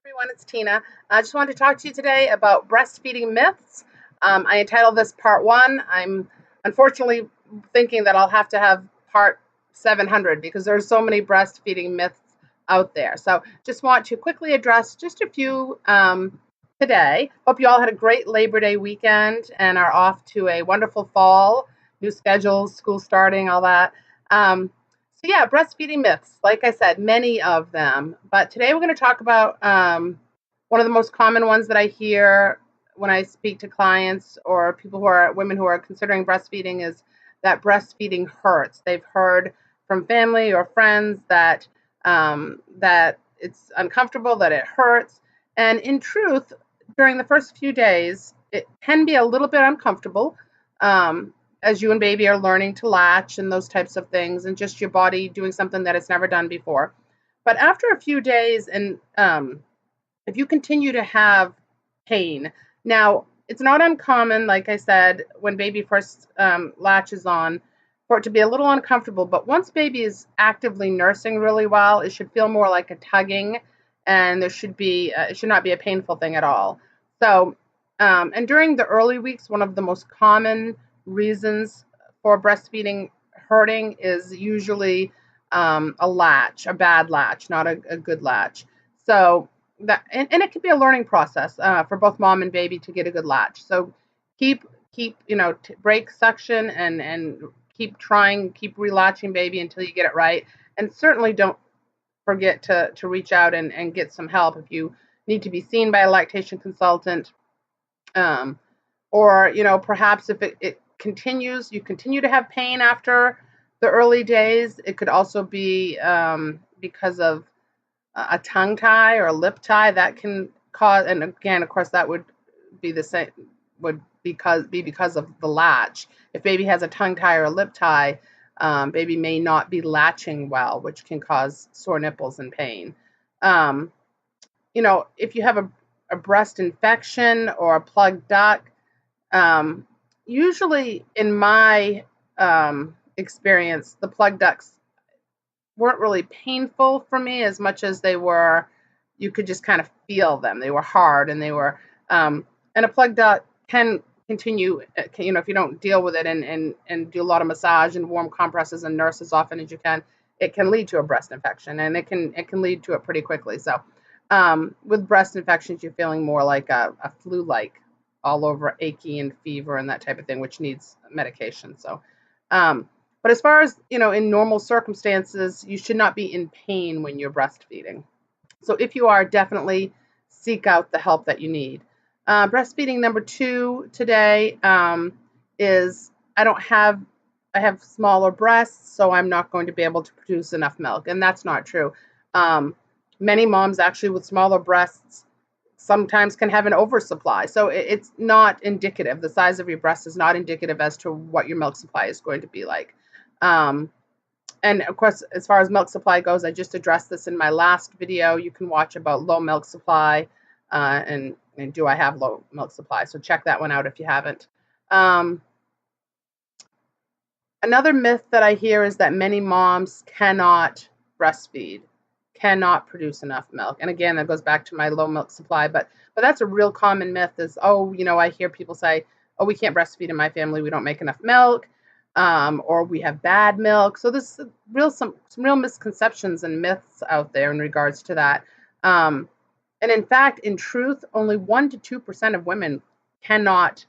Everyone, it's Tina. I just wanted to talk to you today about breastfeeding myths. I entitled this part one. I'm unfortunately thinking that I'll have to have part 700 because there's so many breastfeeding myths out there. So just want to quickly address just a few today. Hope you all had a great Labor Day weekend and are off to a wonderful fall, new schedules, school starting, all that. So yeah, breastfeeding myths. Like I said, many of them. But today we're going to talk about one of the most common ones that I hear when I speak to clients or people who are women who are considering breastfeeding is that breastfeeding hurts. They've heard from family or friends that that it's uncomfortable, that it hurts, and in truth, during the first few days, it can be a little bit uncomfortable. As you and baby are learning to latch and those types of things, and just your body doing something that it's never done before. But after a few days, and if you continue to have pain, now it's not uncommon, like I said, when baby first latches on, for it to be a little uncomfortable. But once baby is actively nursing really well, it should feel more like a tugging, and there should be it should not be a painful thing at all. So, and during the early weeks, one of the most common reasons for breastfeeding hurting is usually a latch, a bad latch, not a good latch. So that and it can be a learning process for both mom and baby to get a good latch. So keep break suction and keep trying, keep relatching baby until you get it right. And certainly don't forget to reach out and get some help if you need to be seen by a lactation consultant. Um, or perhaps if it continues, you continue to have pain after the early days. It could also be because of a tongue tie or a lip tie that can cause, and again, of course, that would be the same, would because of the latch. If baby has a tongue tie or a lip tie, baby may not be latching well, which can cause sore nipples and pain. Um, if you have a breast infection or a plugged duct, um, usually in my experience, the plug ducts weren't really painful for me as much as they were, you could just kind of feel them. They were hard and they were, and a plug duct can continue, if you don't deal with it and do a lot of massage and warm compresses and nurse as often as you can, it can lead to a breast infection, and it can lead to it pretty quickly. So with breast infections, you're feeling more like a flu-like, all over achy and fever and that type of thing, which needs medication. So, but as far as, in normal circumstances, you should not be in pain when you're breastfeeding. So if you are, definitely seek out the help that you need. Breastfeeding number 2 today is I have smaller breasts, so I'm not going to be able to produce enough milk. And that's not true. Many moms actually with smaller breasts sometimes can have an oversupply. So it's not indicative. The size of your breast is not indicative as to what your milk supply is going to be like. And of course, as far as milk supply goes, I just addressed this in my last video. You can watch about low milk supply and do I have low milk supply? So check that one out if you haven't. Another myth that I hear is that many moms cannot breastfeed, cannot produce enough milk. And again, that goes back to my low milk supply, but that's a real common myth is, I hear people say, oh, we can't breastfeed in my family, we don't make enough milk, or we have bad milk. So there's some real misconceptions and myths out there in regards to that. And in fact, in truth, only 1 to 2% of women cannot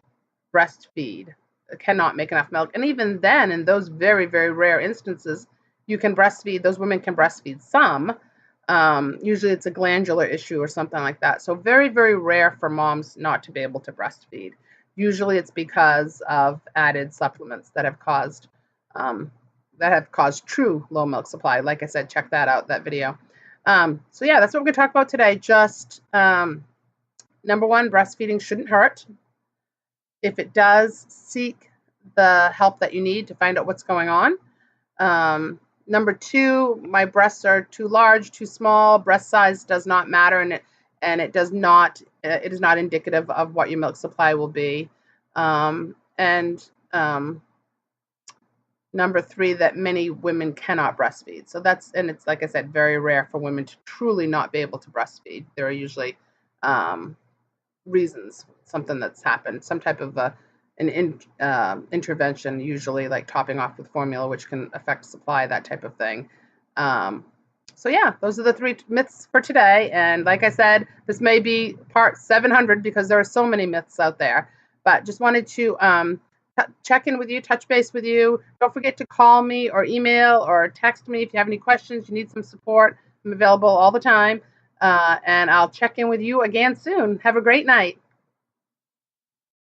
breastfeed, cannot make enough milk. And even then, in those very, very rare instances, those women can breastfeed some. Usually it's a glandular issue or something like that. So very, very rare for moms not to be able to breastfeed. Usually it's because of added supplements that have caused true low milk supply. Like I said, check that out, that video. So yeah, that's what we're going to talk about today. Just number 1, breastfeeding shouldn't hurt. If it does, seek the help that you need to find out what's going on. Number 2, my breasts are too large, too small. Breast size does not matter, and it is not indicative of what your milk supply will be. And Number three, that many women cannot breastfeed. So and it's like I said, very rare for women to truly not be able to breastfeed. There are usually reasons, something that's happened, some type of intervention, usually like topping off with formula, which can affect supply, that type of thing. Um, so yeah, those are the three myths for today. And like I said, this may be part 700 because there are so many myths out there. But just wanted to check in with you, touch base with you. Don't forget to call me or email or text me if you have any questions, you need some support. I'm available all the time. And I'll check in with you again soon. Have a great night.